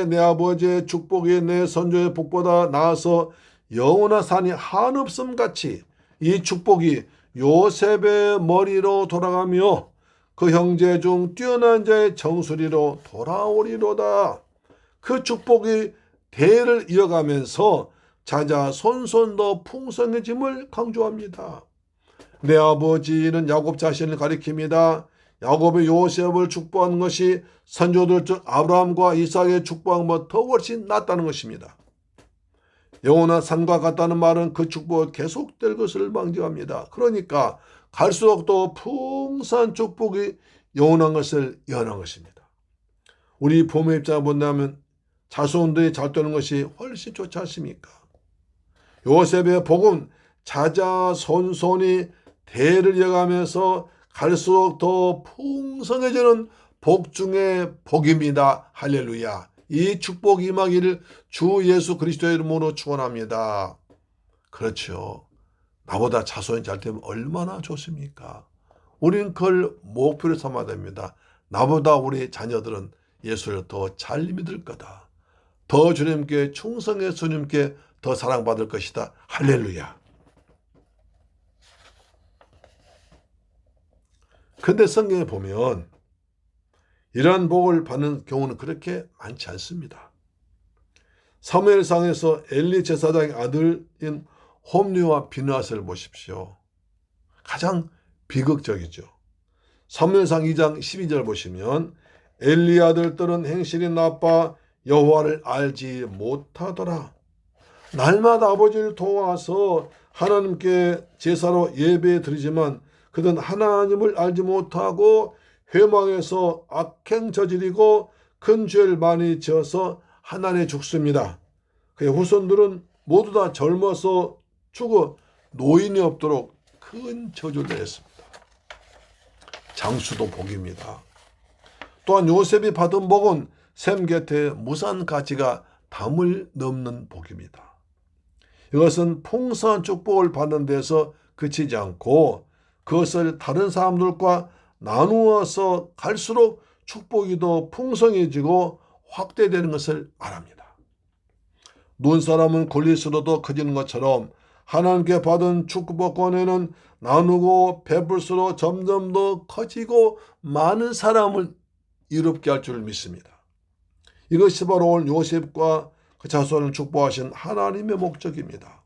내 아버지의 축복이 내 선조의 복보다 나아서 영원한 산이 한없음 같이 이 축복이 요셉의 머리로 돌아가며 그 형제 중 뛰어난 자의 정수리로 돌아오리로다. 그 축복이 대를 이어가면서 자자 손손더 풍성해짐을 강조합니다. 내 아버지는 야곱 자신을 가리킵니다. 야곱이 요셉을 축복한 것이 선조들 중 아브라함과 이삭의 축복한 것보다 훨씬 낫다는 것입니다. 영원한 산과 같다는 말은 그 축복이 계속될 것을 망정합니다. 그러니까 갈수록 더 풍성한 축복이 영원한 것을 예언한 것입니다. 우리 부모의 입장을 본다면 자손들이 잘 되는 것이 훨씬 좋지 않습니까? 요셉의 복은 자자손손이 대를 이어가면서 갈수록 더 풍성해지는 복 중의 복입니다. 할렐루야. 이 축복이 임하기를 주 예수 그리스도의 이름으로 축원합니다. 그렇죠. 나보다 자손이 잘 되면 얼마나 좋습니까? 우리는 그걸 목표로 삼아야 됩니다. 나보다 우리 자녀들은 예수를 더 잘 믿을 거다. 더 주님께 충성해 주님께 더 사랑받을 것이다. 할렐루야. 근데 성경에 보면 이러한 복을 받는 경우는 그렇게 많지 않습니다. 사무엘상에서 엘리 제사장의 아들인 홈리와 비느하스를 보십시오. 가장 비극적이죠. 사무엘상 2장 12절 보시면 엘리 아들들은 행실이 나빠 여호와를 알지 못하더라. 날마다 아버지를 도와서 하나님께 제사로 예배 드리지만 그들은 하나님을 알지 못하고 회망해서 악행 저지르고 큰 죄를 많이 지어서 하나님에 죽습니다. 그의 후손들은 모두 다 젊어서 죽어 노인이 없도록 큰 저주를 했습니다. 장수도 복입니다. 또한 요셉이 받은 복은 샘 곁에 무산 가지가 담을 넘는 복입니다. 이것은 풍성한 축복을 받는 데서 그치지 않고 그것을 다른 사람들과 나누어서 갈수록 축복이 더 풍성해지고 확대되는 것을 말합니다. 눈사람은 굴릴수록 커지는 것처럼 하나님께 받은 축복권에는 나누고 베풀수록 점점 더 커지고 많은 사람을 이롭게 할 줄 믿습니다. 이것이 바로 오늘 요셉과 그 자손을 축복하신 하나님의 목적입니다.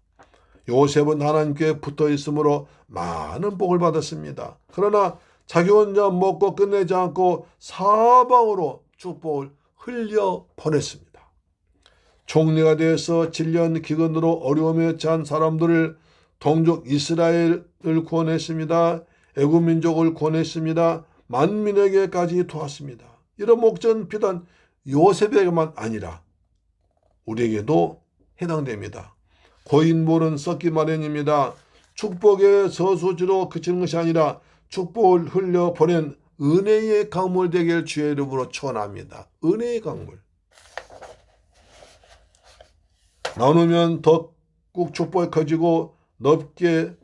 요셉은 하나님께 붙어 있으므로 많은 복을 받았습니다. 그러나 자기 혼자 먹고 끝내지 않고 사방으로 축복을 흘려 보냈습니다. 총리가 되어서 질년 기근으로 어려움에 처한 사람들을 동족 이스라엘을 구원했습니다. 애굽 민족을 구원했습니다. 만민에게까지 도왔습니다. 이런 목적은 비단 요셉에게만 아니라 우리에게도 해당됩니다. 고인물은 썩기 마련입니다. 축복의 저수지로 그치는 것이 아니라 축복을 흘려보낸 은혜의 강물 되길 주의 이름으로 축원합니다. 은혜의 강물. 나누면 더욱 축복이 커지고 넓게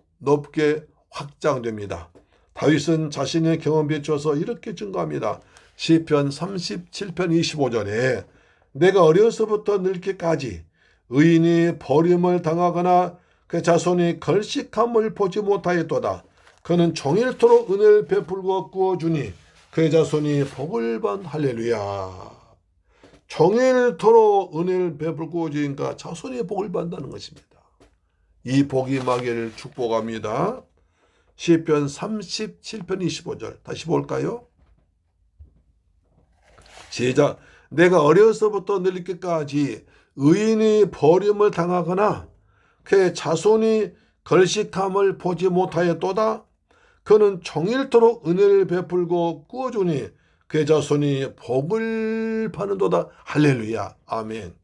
확장됩니다. 다윗은 자신의 경험에 비춰서 이렇게 증거합니다. 시편 37편 25절에 내가 어려서부터 늙기까지 의인이 버림을 당하거나 그 자손이 걸식함을 보지 못하였도다. 그는 종일토록 은혜를 베풀고 구워주니 그의 자손이 복을 받 할렐루야. 종일토록 은혜를 베풀고 구워주니까 자손이 복을 받는다는 것입니다. 이 복이 임하기를 축복합니다. 시편 37편 25절 다시 볼까요? 시작. 내가 어려서부터 늙기까지 의인이 버림을 당하거나 그의 자손이 걸식함을 보지 못하였도다. 그는 종일토록 은혜를 베풀고 구워주니 그의 자손이 복을 받는도다. 할렐루야. 아멘.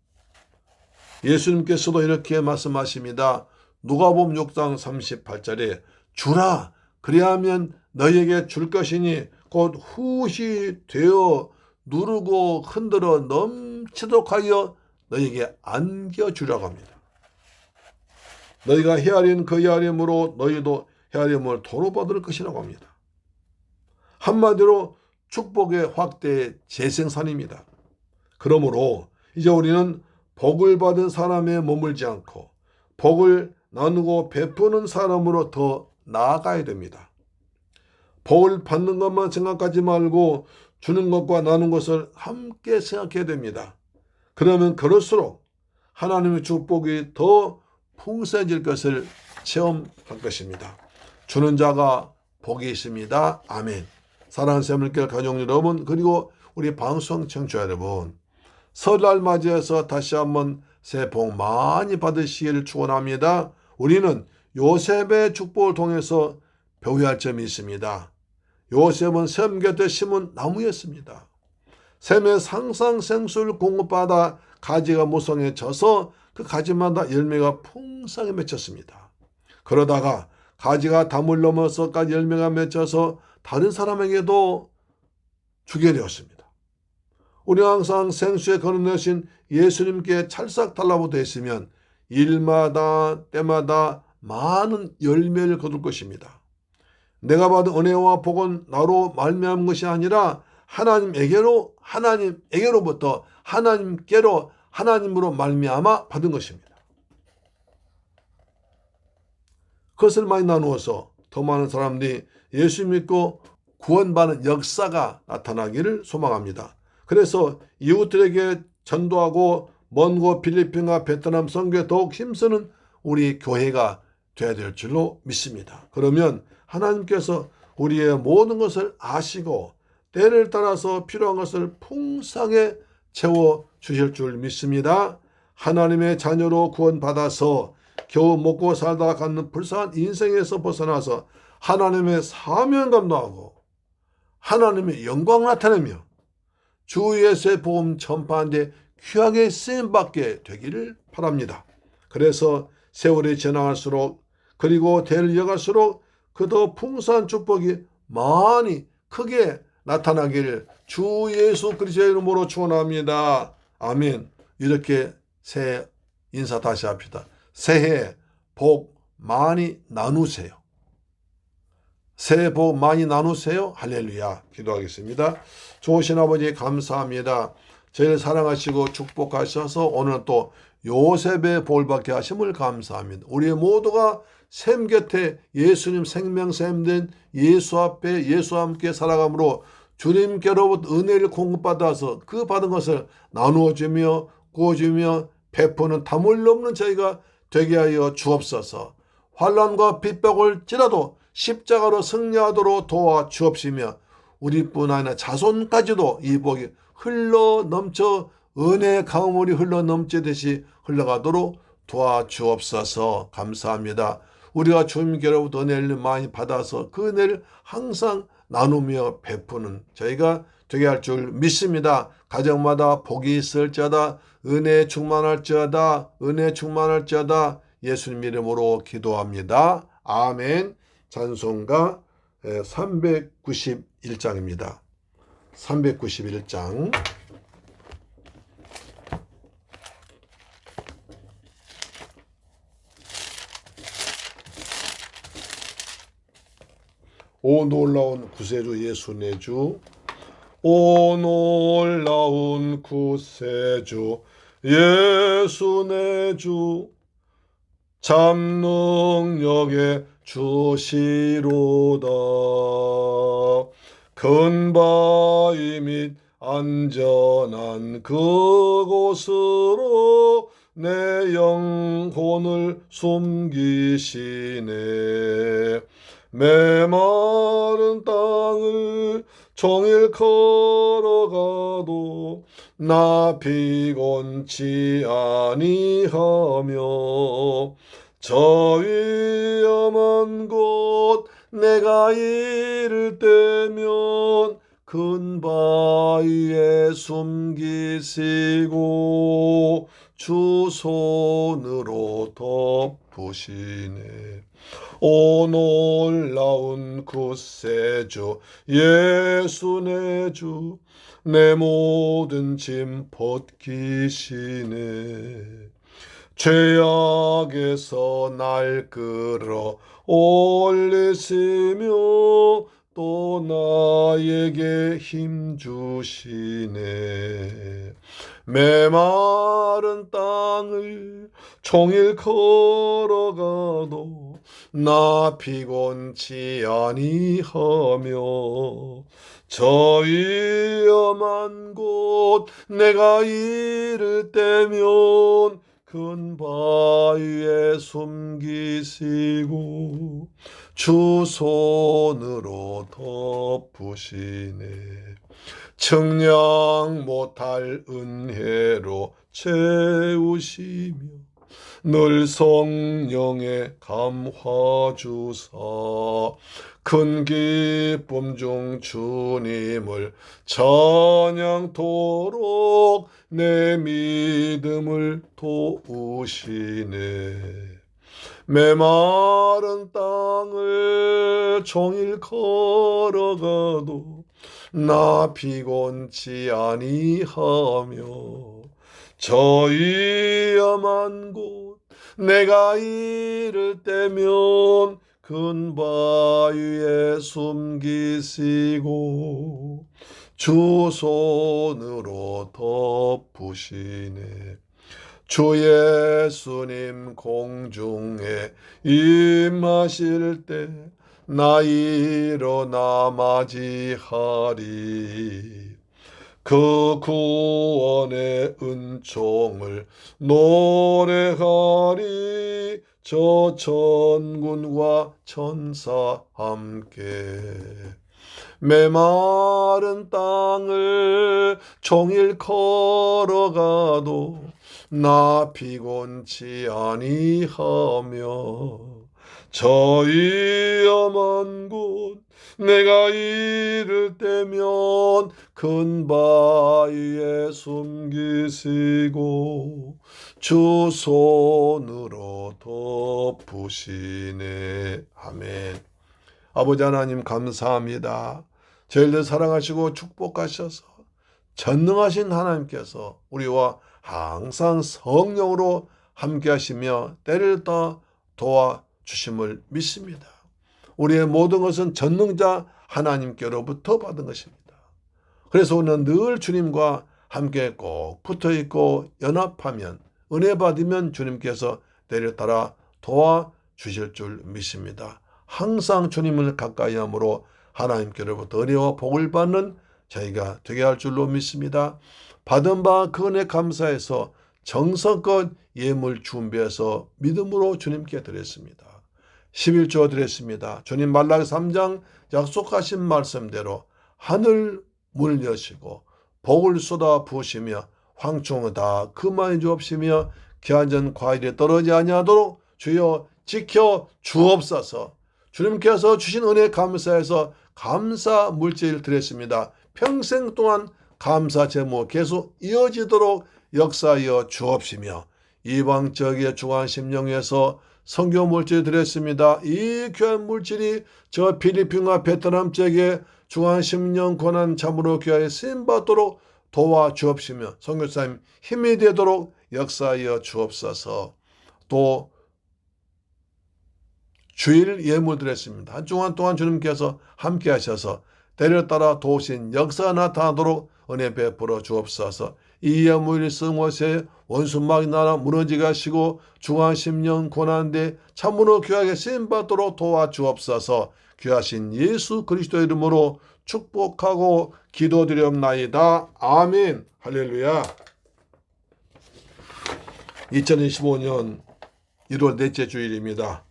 예수님께서도 이렇게 말씀하십니다. 누가복음 6장 38절에 주라 그리하면 너희에게 줄 것이니 곧 후시 되어 누르고 흔들어 넘치도록 하여 너희에게 안겨주라고 합니다. 너희가 헤아린 그 헤아림으로 너희도 헤아림을 도로받을 것이라고 합니다. 한마디로 축복의 확대의 재생산입니다. 그러므로 이제 우리는 복을 받은 사람에 머물지 않고 복을 나누고 베푸는 사람으로 더 나아가야 됩니다. 복을 받는 것만 생각하지 말고 주는 것과 나누는 것을 함께 생각해야 됩니다. 그러면 그럴수록 하나님의 축복이 더 풍성해질 것을 체험할 것입니다. 주는 자가 복이 있습니다. 아멘. 사랑하는 새물길 가족 여러분, 그리고 우리 방송 청취자 여러분, 설날 맞이해서 다시 한번 새해 복 많이 받으시기를 축원합니다. 우리는 요셉의 축복을 통해서 배워야 할 점이 있습니다. 요셉은 셈 곁에 심은 나무였습니다. 셈의 상상생수를 공급받아 가지가 무성해져서 그 가지마다 열매가 풍성히 맺혔습니다. 그러다가 가지가 담을 넘어서까지 열매가 맺혀서 다른 사람에게도 주게 되었습니다. 우리가 항상 생수에 거느내신 예수님께 찰싹 달라붙어 있으면 일마다 때마다 많은 열매를 거둘 것입니다. 내가 받은 은혜와 복은 나로 말미암은 것이 아니라 하나님에게로부터 하나님께로 하나님으로 말미암아 받은 것입니다. 그것을 많이 나누어서 더 많은 사람들이 예수 믿고 구원받는 역사가 나타나기를 소망합니다. 그래서 이웃들에게 전도하고 먼 곳 필리핀과 베트남 선교에 더욱 힘쓰는 우리 교회가 되어야 될 줄로 믿습니다. 그러면 하나님께서 우리의 모든 것을 아시고 때를 따라서 필요한 것을 풍성하게 채워주실 줄 믿습니다. 하나님의 자녀로 구원받아서 겨우 먹고 살다가 갖는 불쌍한 인생에서 벗어나서 하나님의 사명 감당하고 하나님의 영광 나타내며 주 예수의 복음 전파하는 데 귀하게 쓰임받게 되기를 바랍니다. 그래서 세월이 지나갈수록 그리고 대를 이어갈수록 그 더 풍성한 축복이 많이 크게 나타나기를 주 예수 그리스도의 이름으로 축원합니다. 아멘. 이렇게 새해 인사 다시 합시다. 새해 복 많이 나누세요. 새해 복 많이 나누세요. 할렐루야. 기도하겠습니다. 좋으신 아버지 감사합니다. 저희를 사랑하시고 축복하셔서 오늘 또 요셉의 볼 받게 하심을 감사합니다. 우리 모두가 샘 곁에 예수님 생명샘 된 예수 앞에 예수와 함께 살아감으로 주님께로부터 은혜를 공급받아서 그 받은 것을 나누어주며 구워주며 베푸는 담을 넘는 저희가 되게 하여 주옵소서. 환난과 핍박을지라도 십자가로 승리하도록 도와 주옵시며 우리뿐 아니라 자손까지도 이 복이 흘러 넘쳐 은혜의 강물이 흘러 넘치듯이 흘러가도록 도와주옵소서. 감사합니다. 우리가 주님께로부터 은혜를 많이 받아서 그 은혜를 항상 나누며 베푸는 저희가 되게 할 줄 믿습니다. 가정마다 복이 있을지어다. 은혜 충만할지어다. 은혜 충만할지어다. 예수님 이름으로 기도합니다. 아멘. 찬송가 391장입니다. 391장. 오 놀라운 구세주 예수 내 주, 오 놀라운 구세주 예수 내 주, 참 능력의 주시로다. 큰 바위 및 안전한 그곳으로 내 영혼을 숨기시네. 메마른 땅을 종일 걸어가도 나 피곤치 아니하며 저 위험한 곳 내가 이를 때면 큰 바위에 숨기시고 주 손으로 덮으시네. 오 놀라운 구세주 예수 내 주, 내 모든 짐 벗기시네. 죄악에서 날 끌어 올리시며 또 나에게 힘 주시네. 메마른 땅을 종일 걸어가도 나 피곤치 아니하며 저 위험한 곳 내가 이를 때면 큰 바위에 숨기시고 주 손으로 덮으시네. 측량 못할 은혜로 채우시며 늘 성령의 감화 주사 큰 기쁨 중 주님을 찬양토록 내 믿음을 도우시네. 메마른 땅을 종일 걸어가도 나 피곤치 아니하며 저 위험한 곳 내가 이를 때면 큰 바위에 숨기시고 주 손으로 덮으시네. 주 예수님 공중에 임하실 때 나 일어나 맞이하리. 그 구원의 은총을 노래하리. 저 천군과 천사 함께 메마른 땅을 종일 걸어가도 나 피곤치 아니하며 저 위험한 곳 내가 이를 때면 큰 바위에 숨기시고 주 손으로 덮으시네. 아멘. 아버지 하나님 감사합니다. 저희를 사랑하시고 축복하셔서 전능하신 하나님께서 우리와 항상 성령으로 함께 하시며 때를 따 도와주심을 믿습니다. 우리의 모든 것은 전능자 하나님께로부터 받은 것입니다. 그래서 우리는 늘 주님과 함께 꼭 붙어있고 연합하면 은혜 받으면 주님께서 때를 따라 도와주실 줄 믿습니다. 항상 주님을 가까이 함으로 하나님께로부터 은혜와 복을 받는 저희가 되게 할 줄로 믿습니다. 받은 바 그 은혜 감사해서 정성껏 예물 준비해서 믿음으로 주님께 드렸습니다. 11조 드렸습니다. 주님 말라기 3장 약속하신 말씀대로 하늘 문을 여시고 복을 쏟아 부으시며 황충을 다 그만해 주옵시며 기한전 과일에 떨어지지 아니하도록 주여 지켜 주옵소서. 주님께서 주신 은혜 감사해서 감사 물질 드렸습니다. 평생 동안 감사 제목 계속 이어지도록 역사하여 주옵시며 이방 지역의 중한 심령에서 선교 물질 드렸습니다. 이 귀한 물질이 저 필리핀과 베트남 지역의 중한 심령 고난 참으로 귀하여 쓰임받도록 도와주옵시며 선교사님 힘이 되도록 역사하여 주옵소서. 또 주일 예물 드렸습니다. 한 주간 동안 주님께서 함께 하셔서 때를 따라 도우신 역사가 나타나도록 은혜 베풀어 주옵소서. 이 예물이 성못에 원수막이 나라 무너지게 하시고 중한 10년 고난데 참으로 귀하게 쓰임받도록 도와주옵소서. 귀하신 예수 그리스도 이름으로 축복하고 기도드렸나이다. 아멘. 할렐루야. 2025년 1월 넷째 주일입니다.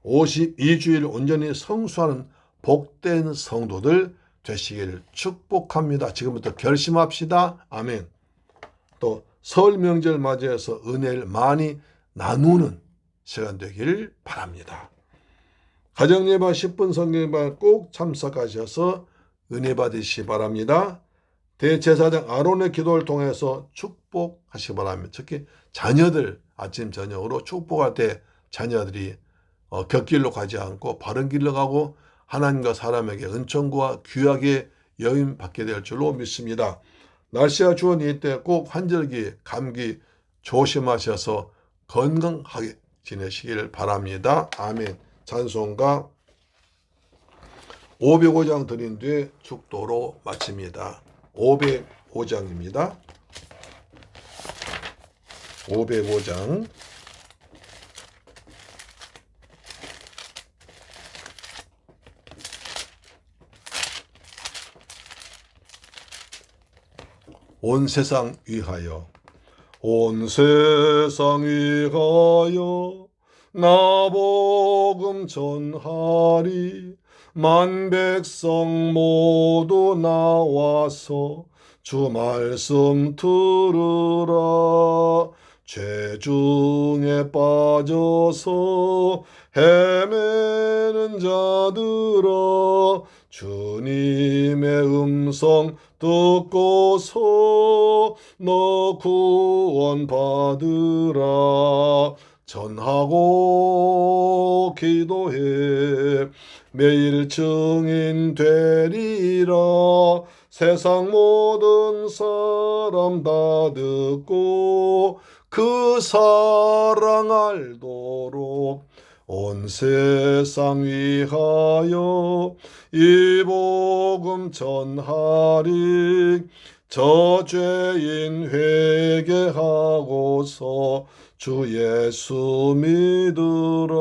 52주일 온전히 성수하는 복된 성도들 되시길 축복합니다. 지금부터 결심합시다. 아멘. 또 설 명절 맞이해서 은혜를 많이 나누는 시간 되길 바랍니다. 가정예배 10분 성경예배 꼭 참석하셔서 은혜 받으시기 바랍니다. 대제사장 아론의 기도를 통해서 축복하시기 바랍니다. 특히 자녀들 아침 저녁으로 축복할 때 자녀들이 곁길로 가지 않고 바른 길로 가고 하나님과 사람에게 은총과 귀하게 여임 받게 될 줄로 믿습니다. 날씨가 추운 이때 꼭 환절기, 감기 조심하셔서 건강하게 지내시길 바랍니다. 아멘. 찬송가 505장 드린 뒤에 축도로 마칩니다. 505장입니다. 505장 온 세상 위하여 온 세상 위하여 나 복음 전하리 만 백성 모두 나와서 주 말씀 들으라 죄중에 빠져서 헤매는 자들아 주님의 음성 듣고서 너 구원받으라. 전하고 기도해 매일 증인 되리라. 세상 모든 사람 다 듣고 그 사랑 알도록 온 세상 위하여 이 복음 전하리. 저 죄인 회개하고서 주 예수 믿으라.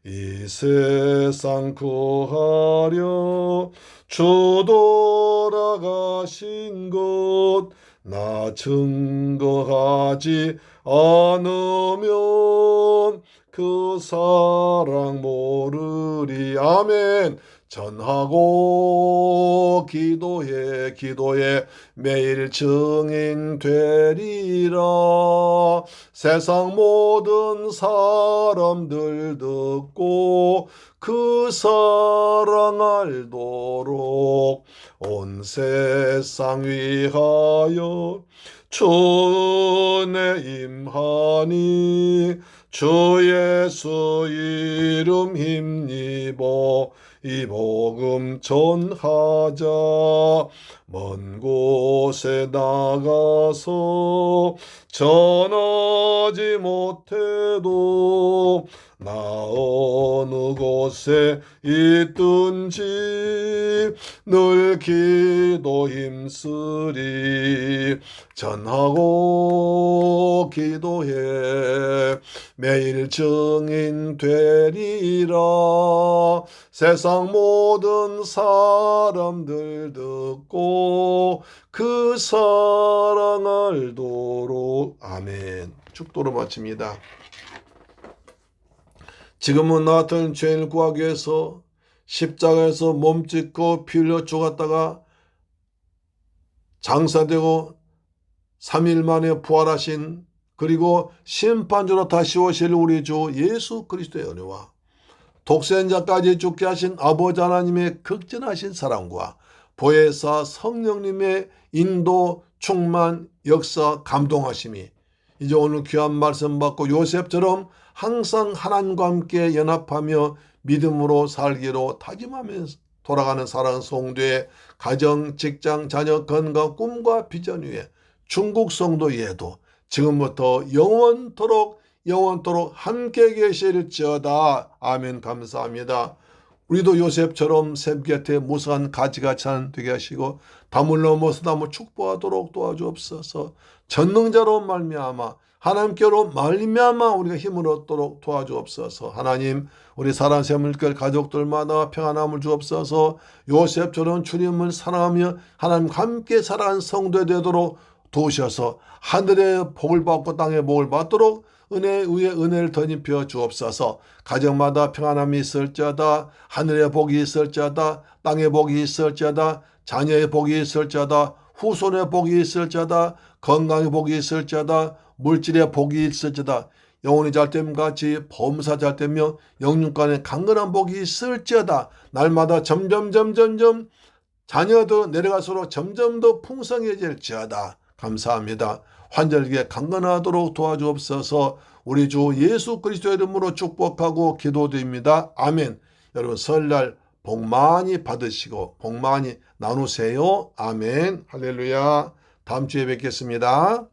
이 세상 구하려 주 돌아가신 것 나 증거하지 않으면 그 사랑 모르리. 아멘. 전하고 기도해 매일 증인 되리라. 세상 모든 사람들 듣고 그 사랑 알도록 온 세상 위하여 주 은혜 임하니 주 예수 이름 힘입어 이 복음 전하자. 먼 곳에 나가서 전하지 못해도 나 어느 곳에 있든지 늘 기도 힘쓰리. 전하고 기도해 매일 증인 되리라. 세상 모든 사람들 듣고 그 사랑 알도록. 아멘. 축도로 마칩니다. 지금은 나 같은 죄인을 구하기 위해서 십자가에서 몸짓고 피 흘려 죽었다가 장사되고 3일 만에 부활하신 그리고 심판주로 다시 오실 우리 주 예수 그리스도의 은혜와 독생자까지 죽게 하신 아버지 하나님의 극진하신 사랑과 보혜사 성령님의 인도 충만 역사 감동하심이 이제 오늘 귀한 말씀 받고 요셉처럼 항상 하나님과 함께 연합하며 믿음으로 살기로 다짐하면서 돌아가는 사랑하는 성도의 가정, 직장, 자녀, 건강, 꿈과 비전 위에 중국 성도 위에도 지금부터 영원토록 함께 계실지어다. 아멘. 감사합니다. 우리도 요셉처럼 샘 곁에 무수한 가지가 찬 되게 하시고 담을 넘어서 담을 축복하도록 도와주옵소서. 전능자로 말미암아 하나님께로 말미암아 우리가 힘을 얻도록 도와주옵소서. 하나님 우리 사랑 샘물결 가족들마다 평안함을 주옵소서. 요셉처럼 주님을 사랑하며 하나님과 함께 살아가는 성도 되도록 도우셔서 하늘의 복을 받고 땅의 복을 받도록 은혜 위에 은혜를 덧입혀 주옵소서. 가정마다 평안함이 있을지어다. 하늘의 복이 있을지어다. 땅의 복이 있을지어다. 자녀의 복이 있을지어다. 후손의 복이 있을지어다. 건강의 복이 있을지어다. 물질의 복이 있을지어다. 영혼이 잘됨 같이 범사 잘되며 영육간에 강건한 복이 있을지어다. 날마다 점점 자녀도 내려갈수록 점점 더 풍성해질지어다. 감사합니다. 환절기에 강건하도록 도와주옵소서. 우리 주 예수 그리스도의 이름으로 축복하고 기도드립니다. 아멘. 여러분 설날 복 많이 받으시고 복 많이 나누세요. 아멘. 할렐루야. 다음 주에 뵙겠습니다.